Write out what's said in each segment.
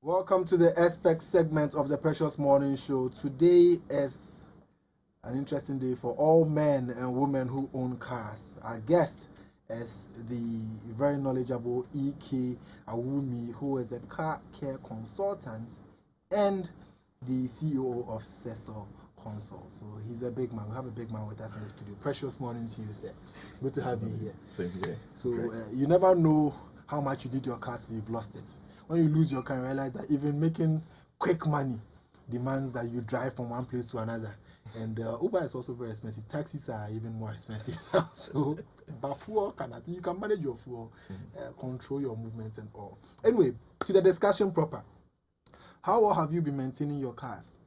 Welcome to the Aspect segment of the Precious Morning Show. Today is an interesting day for all men and women who own cars. Our guest is the very knowledgeable E.K. Awumi, who is a car care consultant and the CEO of Cecil Console. So he's a big man. We have a big man with us in the studio. Precious morning to you, sir. Good to have you here. Same here. So you never know how much you need your car till you've lost it. When you lose your car, you realize that even making quick money demands that you drive from one place to another. And Uber is also very expensive. Taxis are even more expensive now. So, but fuel you can manage your fuel, control your movements and all. Anyway, to the discussion proper. How well have you been maintaining your cars?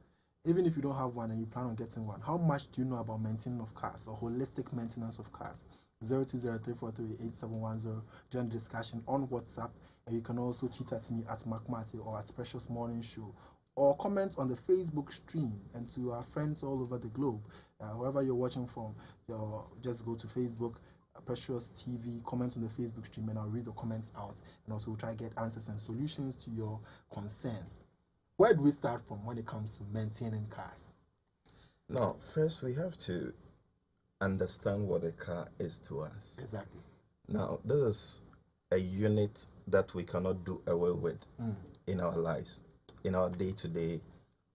Even if you don't have one and you plan on getting one, how much do you know about maintenance of cars or holistic maintenance of cars? 0203438710. Join the discussion on WhatsApp, and you can also tweet at me at MacMarty or at Precious Morning Show, or comment on the Facebook stream. And to our friends all over the globe, wherever you're watching from, just go to Facebook, Precious TV, comment on the Facebook stream, and I'll read the comments out, and also we'll try to get answers and solutions to your concerns. Where do we start from when it comes to maintaining cars? Now, first we have to understand what a car is to us. Exactly. Now, this is a unit that we cannot do away with in our lives, in our day-to-day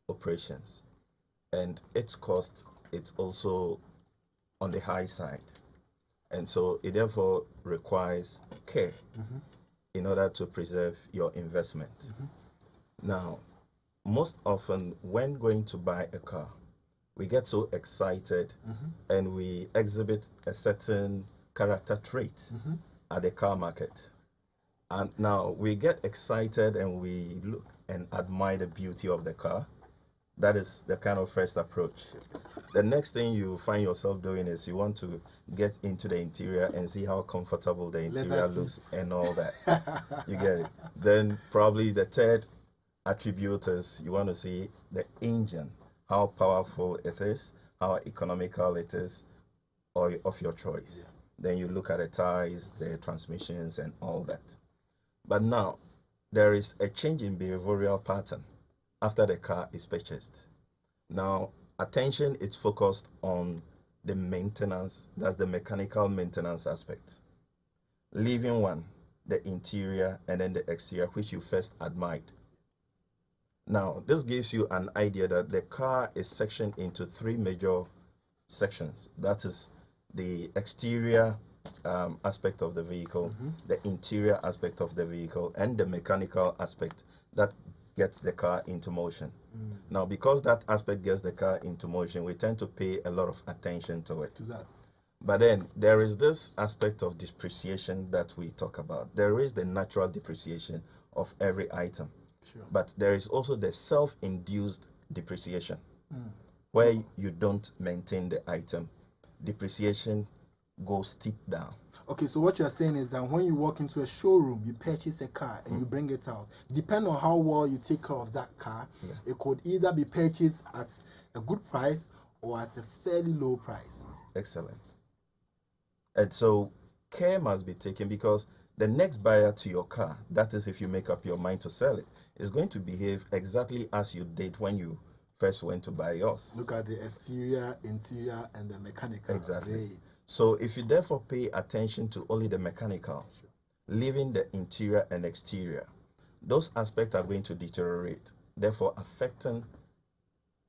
operations. And its cost, it's also on the high side. And so it therefore requires care in order to preserve your investment. Now, most often when going to buy a car, we get so excited and we exhibit a certain character trait at the car market. And now we get excited and we look and admire the beauty of the car. That is the kind of first approach. The next thing you find yourself doing is you want to get into the interior and see how comfortable the interior looks and all that. You get it. Then probably the third attribute is you want to see the engine, how powerful it is, how economical it is, or of your choice. Then you look at the tires, the transmissions, and all that. But now, there is a change in behavioral pattern after the car is purchased. Now, attention is focused on the maintenance, that's the mechanical maintenance aspect. Leaving one, the interior, and then the exterior, which you first admired. Now, this gives you an idea that the car is sectioned into three major sections. That is the exterior aspect of the vehicle, the interior aspect of the vehicle, and the mechanical aspect that gets the car into motion. Now, because that aspect gets the car into motion, we tend to pay a lot of attention to it. But then there is this aspect of depreciation that we talk about. There is the natural depreciation of every item. Sure. But there is also the self-induced depreciation, where you don't maintain the item. Depreciation goes steep down. Okay, so what you're saying is that when you walk into a showroom, you purchase a car and you bring it out. Depending on how well you take care of that car, it could either be purchased at a good price or at a fairly low price. Excellent. And so care must be taken, because the next buyer to your car, that is if you make up your mind to sell it, is going to behave exactly as you did when you first went to buy yours. Look at the exterior, interior, and the mechanical. Exactly. Great. So if you therefore pay attention to only the mechanical, leaving the interior and exterior, those aspects are going to deteriorate, therefore affecting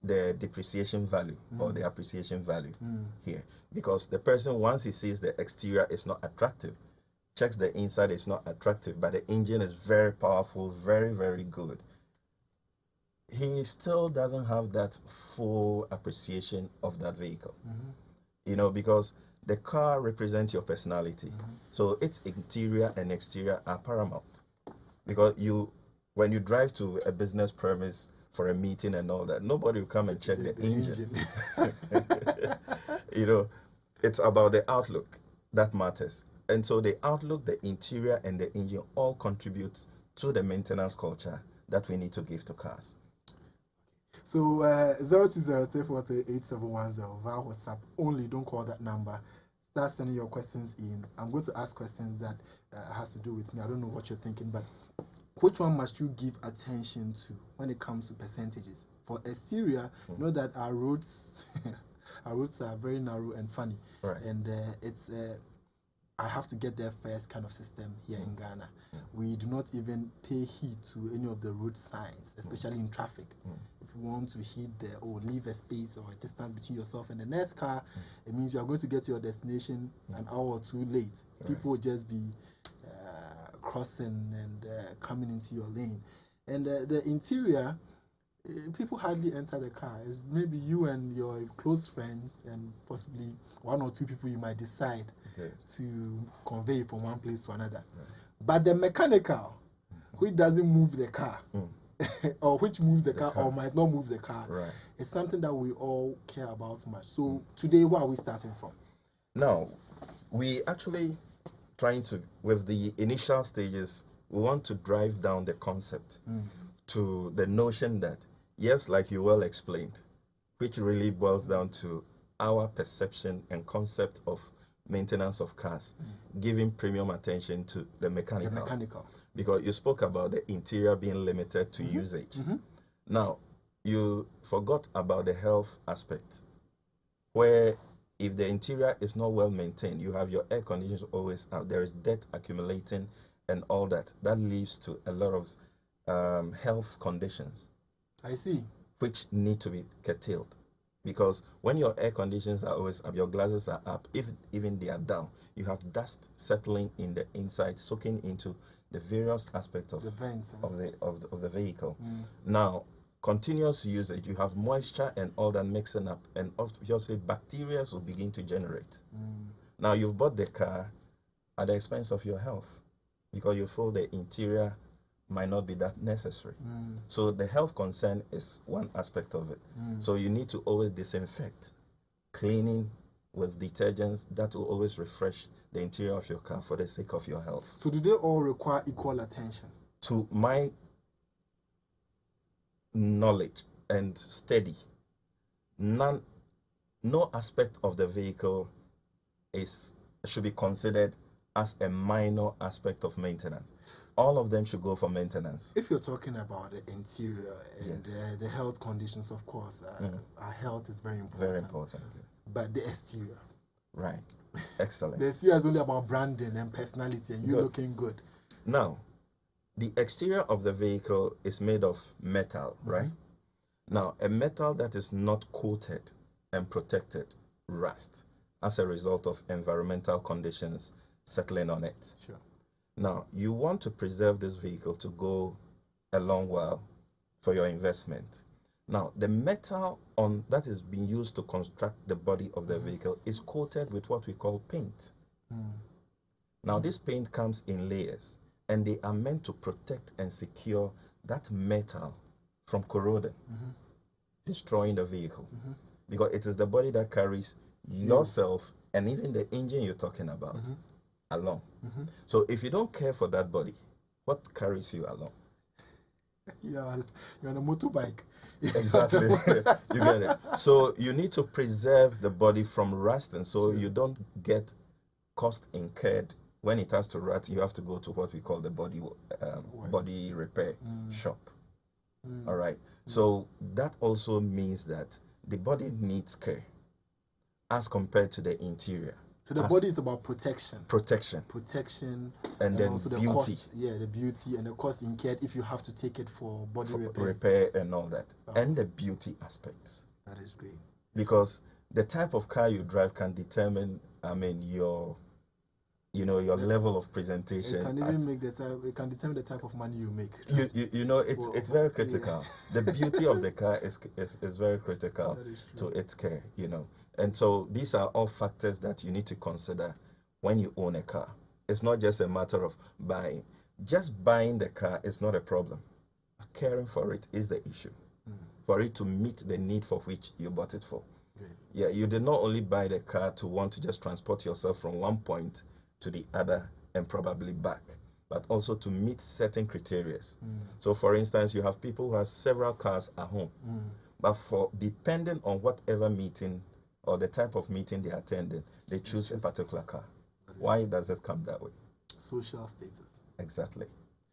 the depreciation value or the appreciation value here. Because the person, once he sees the exterior is not attractive, checks the inside is not attractive, but the engine is very powerful, very, very good, he still doesn't have that full appreciation of that vehicle. You know, because the car represents your personality. So its interior and exterior are paramount. Because when you drive to a business premise for a meeting and all that, nobody will come and check the engine. You know, it's about the outlook that matters. And so the outlook, the interior, and the engine all contribute to the maintenance culture that we need to give to cars. So 0203438710 via WhatsApp only. Don't call that number. Start sending your questions in. I'm going to ask questions that has to do with me. I don't know what you're thinking, but which one must you give attention to when it comes to percentages? For exterior, you know that our roads our roads are very narrow and funny, Right. and it's I have to get there first kind of system here in Ghana. We do not even pay heed to any of the road signs, especially in traffic. If you want to heed leave a space or a distance between yourself and the next car, it means you are going to get to your destination an hour or two late. People will just be crossing and coming into your lane. And the interior, people hardly enter the car. It's maybe you and your close friends and possibly one or two people you might decide to convey from one place to another. But the mechanical, which doesn't move the car, or which moves the car or might not move the car, is something that we all care about much. So today, where are we starting from? Now, we actually trying to, with the initial stages, we want to drive down the concept to the notion that, yes, like you well explained, which really boils down to our perception and concept of maintenance of cars, giving premium attention to the mechanical. Because you spoke about the interior being limited to usage. Now, you forgot about the health aspect, where if the interior is not well maintained, you have your air conditions always out, there is dirt accumulating and all that. That leads to a lot of health conditions. I see. Which need to be curtailed. Because when your air conditions are always up, your glasses are up, if even they are down, you have dust settling in the inside, soaking into the various aspects of the vents of the vehicle. Now, continuous usage, you have moisture and all that mixing up, and obviously bacteria will begin to generate. Now, you've bought the car at the expense of your health because you feel the interior might not be that necessary. So the health concern is one aspect of it. So you need to always disinfect, cleaning with detergents that will always refresh the interior of your car for the sake of your health. So do they all require equal attention? To my knowledge and study, no aspect of the vehicle should be considered as a minor aspect of maintenance. All of them should go for maintenance. If you're talking about the interior and the health conditions, of course, our health is very important. Very important. But the exterior. Right. Excellent. The exterior is only about branding and personality and you looking good. Now, the exterior of the vehicle is made of metal, right? Now, a metal that is not coated and protected rusts as a result of environmental conditions settling on it. Sure. Now, you want to preserve this vehicle to go a long while for your investment. Now, the metal that is being used to construct the body of the vehicle is coated with what we call paint. Now, this paint comes in layers, and they are meant to protect and secure that metal from corroding, destroying the vehicle. Because it is the body that carries yourself and even the engine you're talking about along. So if you don't care for that body, what carries you along? You're on a motorbike. Exactly. You get it. So you need to preserve the body from rusting so you don't get cost incurred. When it has to rot, you have to go to what we call the body repair shop. All right. So that also means that the body needs care as compared to the interior. So the body is about protection. Protection. And then also beauty. The cost, the beauty and the cost incurred if you have to take it for body repair and all that. And the beauty aspects. That is great. Because the type of car you drive can determine, your level of presentation. It can even it can determine the type of money you make. It's very critical. The beauty of the car is very critical to its care, And so these are all factors that you need to consider when you own a car. It's not just a matter of buying. Just buying the car is not a problem. Caring for it is the issue. For it to meet the need for which you bought it for. Yeah, you did not only buy the car to want to just transport yourself from one point to the other and probably back, but also to meet certain criteria. So for instance, you have people who have several cars at home, but depending on whatever meeting or the type of meeting they attended, they choose a particular car. Why does it come that way? Social status. Exactly.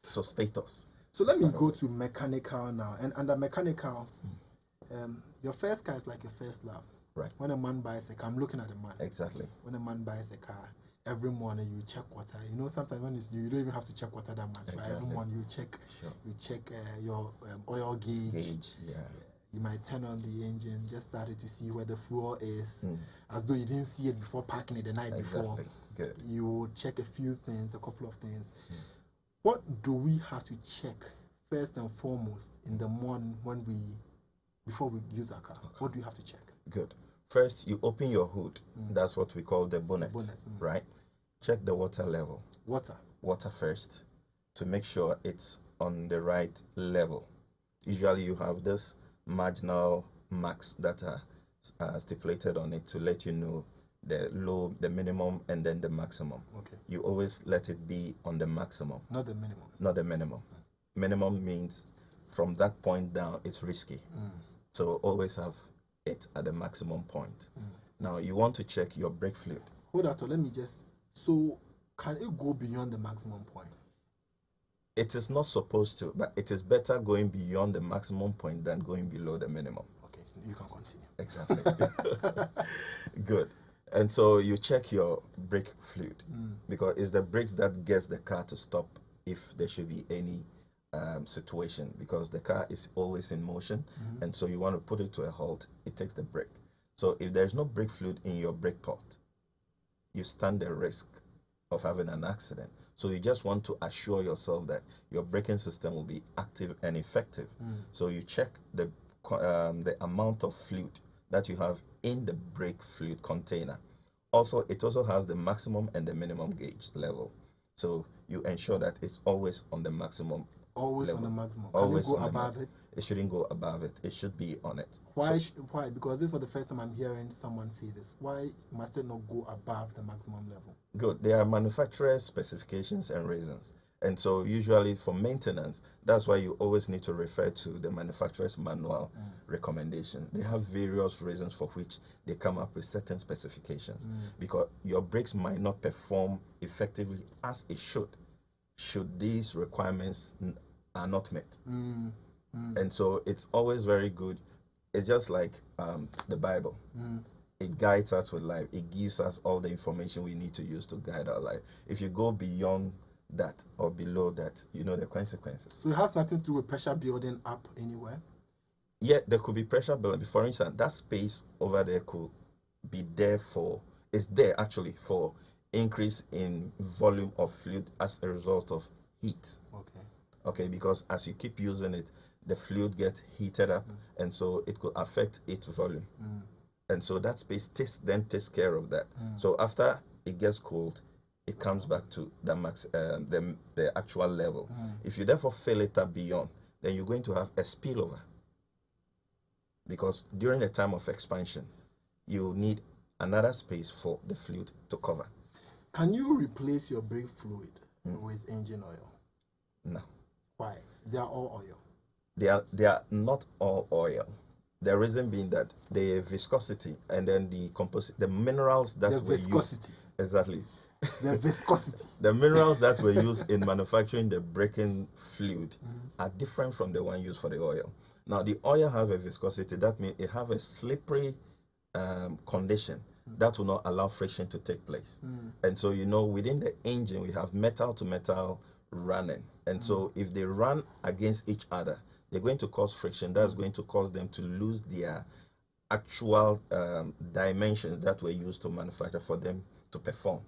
So status. So let me go to mechanical now. And under mechanical, your first car is like your first love. Right. When a man buys a car, I'm looking at the man. Exactly. When a man buys a car, every morning you check water. You know, sometimes when it's new, you don't even have to check water that much. Exactly. But every morning you check, your oil gauge. Yeah. You might turn on the engine, just started to see where the fuel is, as though you didn't see it before parking it the night before. Good. You check a few things, a couple of things. What do we have to check first and foremost in the morning before we use our car? What do you have to check? Good. First, you open your hood. That's what we call the bonnet. Right? Check the water level. Water first, to make sure it's on the right level. Usually you have this marginal marks that are stipulated on it to let you know the minimum, and then the maximum. Okay. You always let it be on the maximum. Not the minimum. Not the minimum. Minimum means from that point down, it's risky. So always have it at the maximum point. Now you want to check your brake fluid. Hold on, let me just. So can it go beyond the maximum point? It is not supposed to, but it is better going beyond the maximum point than going below the minimum. Okay, so you can continue. Exactly. Good. And so you check your brake fluid, because it's the brakes that gets the car to stop if there should be any situation, because the car is always in motion, and so you want to put it to a halt. It takes the brake. So if there's no brake fluid in your brake pot, you stand the risk of having an accident. So you just want to assure yourself that your braking system will be active and effective. So you check the amount of fluid that you have in the brake fluid container. Also, it also has the maximum and the minimum gauge level. So you ensure that it's always on the maximum. Always level. On the maximum. Always Can it go on above it? It shouldn't go above it. It should be on it. Why? Why? Because this is for the first time I'm hearing someone say this. Why must it not go above the maximum level? Good. There are manufacturer specifications and reasons. And so usually for maintenance, that's why you always need to refer to the manufacturer's manual recommendation. They have various reasons for which they come up with certain specifications, because your brakes might not perform effectively as it should these requirements are not met. And so it's always very good. It's just like the Bible. It guides us with life. It gives us all the information we need to use to guide our life. If you go beyond that or below that, you know the consequences. So it has nothing to do with pressure building up anywhere? Yeah, there could be pressure building. For instance, that space over there could be there it's there actually for increase in volume of fluid as a result of heat. Okay, because as you keep using it, the fluid gets heated up, and so it could affect its volume. And so that space takes care of that. So after it gets cold, it comes back to the max, the actual level. If you therefore fill it up beyond, then you're going to have a spillover. Because during the time of expansion, you need another space for the fluid to cover. Can you replace your brake fluid with engine oil? No. Why? They are all oil. They are not all oil. The reason being that the viscosity and then the minerals that were used. Exactly. The viscosity. The minerals that were used in manufacturing the braking fluid are different from the one used for the oil. Now, the oil have a viscosity. That means it have a slippery condition that will not allow friction to take place. And so, within the engine, we have metal to metal running. And so if they run against each other, they're going to cause friction. That's going to cause them to lose their actual dimensions that were used to manufacture for them to perform.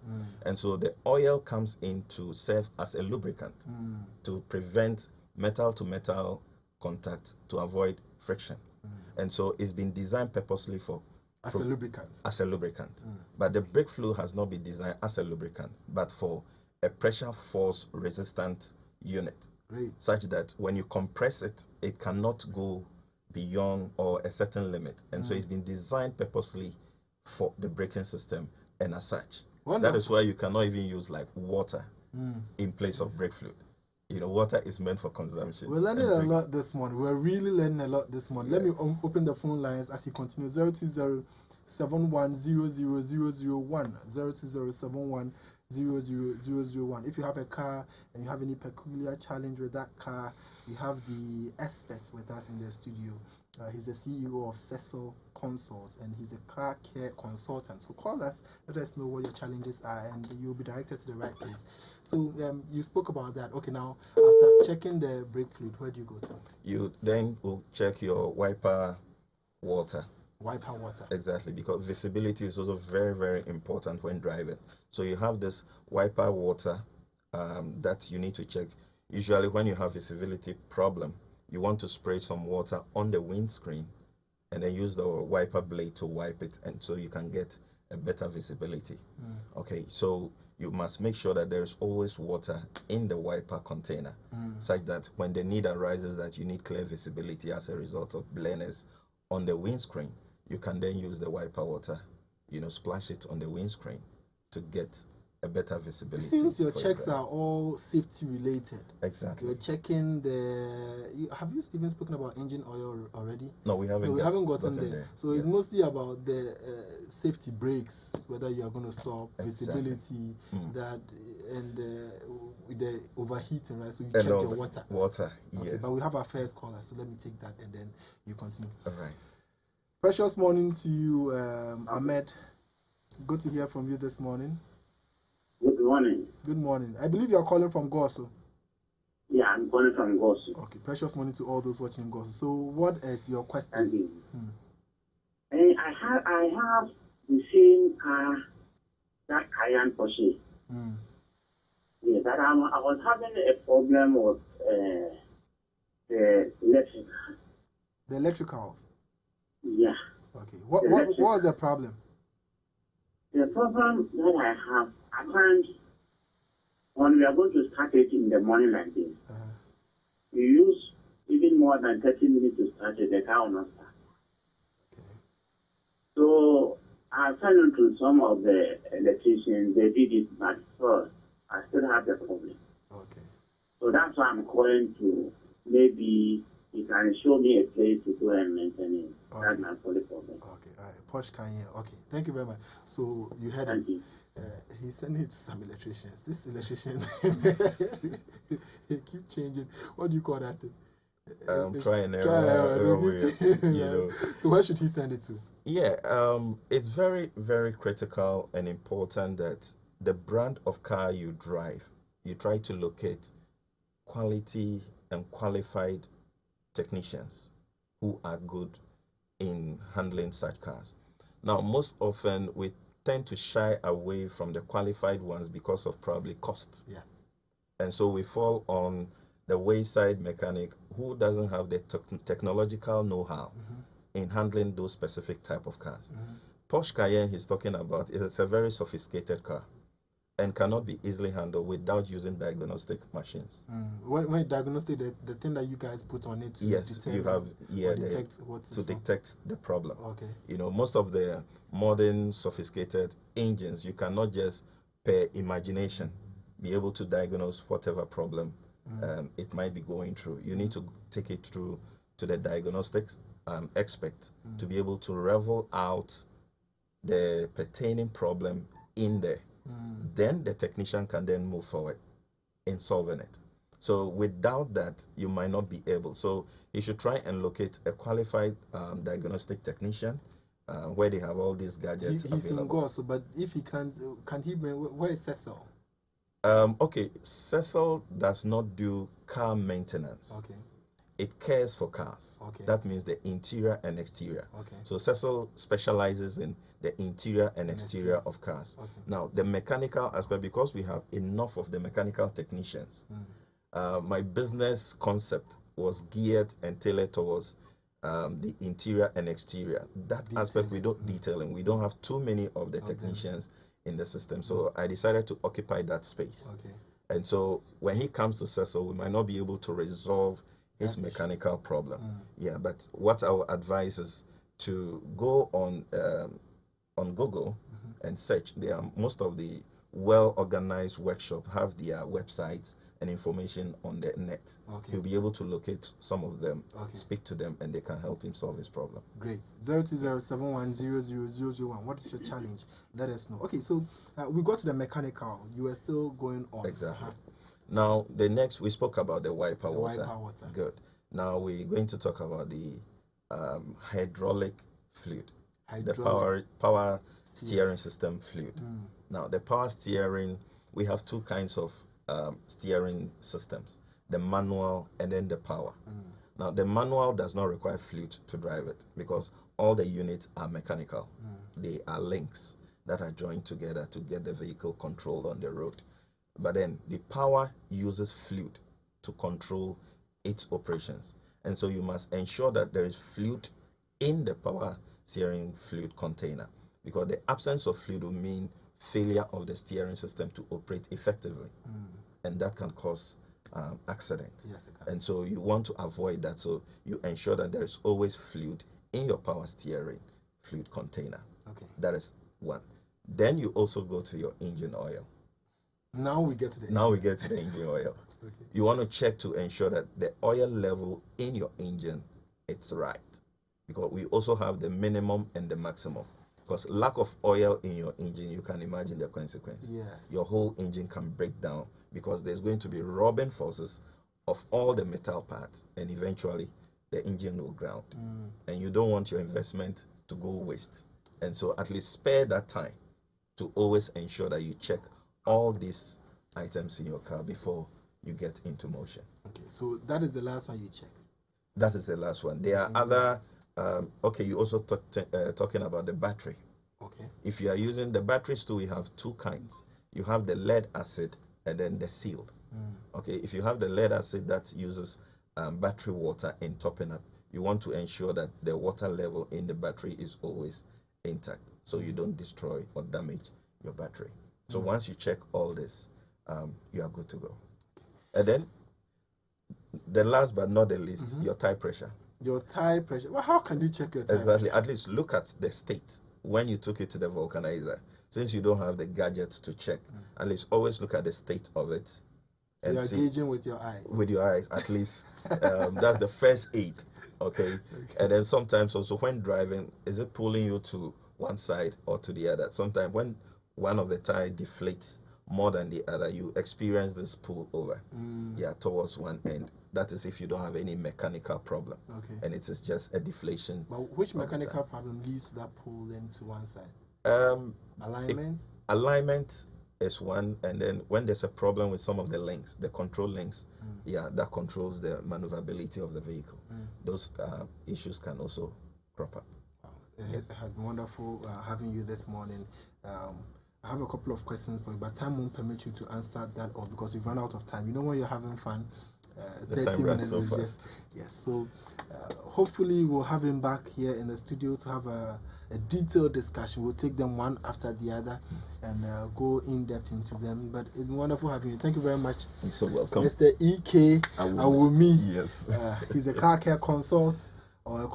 And so the oil comes in to serve as a lubricant to prevent metal to metal contact, to avoid friction. And so it's been designed purposely as a lubricant. As a lubricant. But the brake fluid has not been designed as a lubricant, but for a pressure force resistant unit. Great. Such that when you compress it, it cannot go beyond or a certain limit. And so it's been designed purposely for the braking system, and as such. Wonderful. That is why you cannot even use like water in place of brake fluid. Water is meant for consumption. We're learning a lot this morning. We're really learning a lot this morning. Let me open the phone lines as you continue. 020-7100-001, 00001. If you have a car and you have any peculiar challenge with that car, we have the expert with us in the studio. He's the CEO of Cecil Consults and he's a car care consultant. So call us, let us know what your challenges are, and you'll be directed to the right place. So you spoke about that. Okay, now after checking the brake fluid, where do you go to? You then will check your wiper water. Wiper water. Exactly, because visibility is also very, very important when driving. So you have this wiper water that you need to check. Usually when you have visibility problem, you want to spray some water on the windscreen and then use the wiper blade to wipe it, and so you can get a better visibility. Okay, so you must make sure that there's always water in the wiper container, such that when the need arises that you need clear visibility as a result of blenders on the windscreen, you can then use the wiper water, splash it on the windscreen to get a better visibility. It seems your checks are all safety related. Exactly. You're checking have you even spoken about engine oil already? No, we haven't. No, we haven't gotten there. So it's mostly about the safety brakes, whether you are going to stop, visibility, that, and with the overheating, right? So you check your water. Water, okay, yes. But we have our first caller, so let me take that and then you continue. All right. Precious morning to you, Ahmed. Good to hear from you this morning. Good morning. Good morning. I believe you are calling from Goso. Yeah, I'm calling from Goso. Okay, precious morning to all those watching Goso. So, what is your question? Thank you. I have the same car, that Cayenne Porsche. Yeah, that I was having a problem with the electrical. The electricals. Yeah. Okay. What was the problem? The problem that I have, I find when we are going to start it in the morning like this, we use even more than 30 minutes to start it, the car will not start. Okay. So I sent it to some of the electricians, they did it, but first, I still have the problem. Okay. So that's why I'm calling to maybe you can show me a place to go and maintain it. Okay. That's my only problem. Okay, all right. Porsche Cayenne. Okay, thank you very much. So you heard Thank you. He's sending it to some electricians. This electrician, he keep changing. What do you call that thing? Try and error. So where should he send it to? Yeah, it's very, very critical and important that the brand of car you drive, you try to locate quality and qualified technicians who are good in handling such cars. Now, most often we tend to shy away from the qualified ones because of probably cost. Yeah. And so we fall on the wayside mechanic who doesn't have the technological know-how in handling those specific type of cars. Porsche Cayenne he's talking about, it's a very sophisticated car and cannot be easily handled without using diagnostic machines. When diagnostic, the thing that you guys put on it to detect the problem. Okay. Most of the modern sophisticated engines, you cannot just per imagination be able to diagnose whatever problem it might be going through. You need to take it through to the diagnostics expert to be able to revel out the pertaining problem in there. Then the technician can then move forward in solving it. So without that, you might not be able. So you should try and locate a qualified diagnostic technician where they have all these gadgets he's available. in Goso, but if he can't, can he bring, where is Cecil? Okay, Cecil does not do car maintenance. Okay. It cares for cars. Okay. That means the interior and exterior. Okay. So Cecil specializes in the interior and exterior of cars. Okay. Now, the mechanical aspect, because we have enough of the mechanical technicians, my business concept was geared and tailored towards the interior and exterior. That aspect we don't detailing. We don't have too many of the technicians in the system. So I decided to occupy that space. Okay. And so when he comes to Cecil, we might not be able to resolve his mechanical problem. Yeah, but what I would advise is to go on Google and search. There are most of the well-organized workshop, have their websites and information on the net. Okay. He'll be able to locate some of them, Okay. speak to them, and they can help him solve his problem. Great. 02071000001. What is your challenge? Let us know. Okay, so we got to the mechanical. You were still going on. Exactly. Now, the next, we spoke about the wiper water. Wiper water. Good. Now, we're going to talk about the hydraulic fluid. The power steering system fluid. Now, the power steering, we have two kinds of steering systems, the manual and then the power. Now, the manual does not require fluid to drive it because all the units are mechanical. They are links that are joined together to get the vehicle controlled on the road. But then the power uses fluid to control its operations. And so you must ensure that there is fluid in the power steering fluid container, because the absence of fluid will mean failure of the steering system to operate effectively. And that can cause accident. Yes, it can. And so you want to avoid that. So you ensure that there is always fluid in your power steering fluid container. Okay. That is one. Then you also go to your engine oil. Now we get to the engine oil. Okay. You want to check to ensure that the oil level in your engine is right, because we also have the minimum and the maximum. Because lack of oil in your engine, you can imagine the consequence. Yes. Your whole engine can break down because there's going to be rubbing forces of all the metal parts, and eventually the engine will ground. And you don't want your investment to go waste. And so at least spare that time to always ensure that you check all these items in your car before you get into motion. Okay, so that is the last one you check. That is the last one. There are other. Okay, you also talking about the battery. Okay. If you are using the batteries too, we have two kinds. You have the lead acid and then the sealed. Okay, if you have the lead acid that uses battery water in topping up, you want to ensure that the water level in the battery is always intact, so you don't destroy or damage your battery. So once you check all this, you are good to go. And then the last but not the least, your tire pressure. Your tire pressure. Well, how can you check your tire Exactly. pressure? At least look at the state when you took it to the vulcanizer. Since you don't have the gadget to check, at least always look at the state of it. And you are gauging with your eyes. With your eyes, at least. That's the first aid. Okay? And then sometimes also when driving, is it pulling you to one side or to the other? Sometimes when one of the tire deflates more than the other, you experience this pull over. Towards one end. That is if you don't have any mechanical problem. Okay. And it is just a deflation. But which mechanical problem leads to that pull into one side? Alignment? Alignment is one, and then when there's a problem with some of the links, the control links, that controls the maneuverability of the vehicle. Those issues can also crop up. Wow. It has been wonderful having you this morning. I have a couple of questions for you, but time won't permit you to answer that all because we've run out of time. You know when you're having fun, 30 minutes so is fast. just yes. So hopefully we'll have him back here in the studio to have a detailed discussion. We'll take them one after the other and go in depth into them. But it's been wonderful having you. Thank you very much. You're so welcome. Mr. E.K. Awumi. Yes. He's a car care consultant, I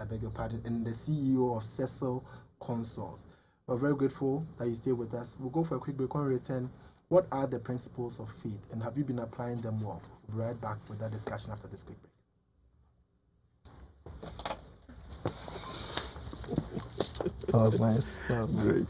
beg your pardon, and the CEO of Cecil Consult. We're very grateful that you stay with us. We'll go for a quick break. When we return, what are the principles of faith and have you been applying them well? We'll be right back with that discussion after this quick break. Great.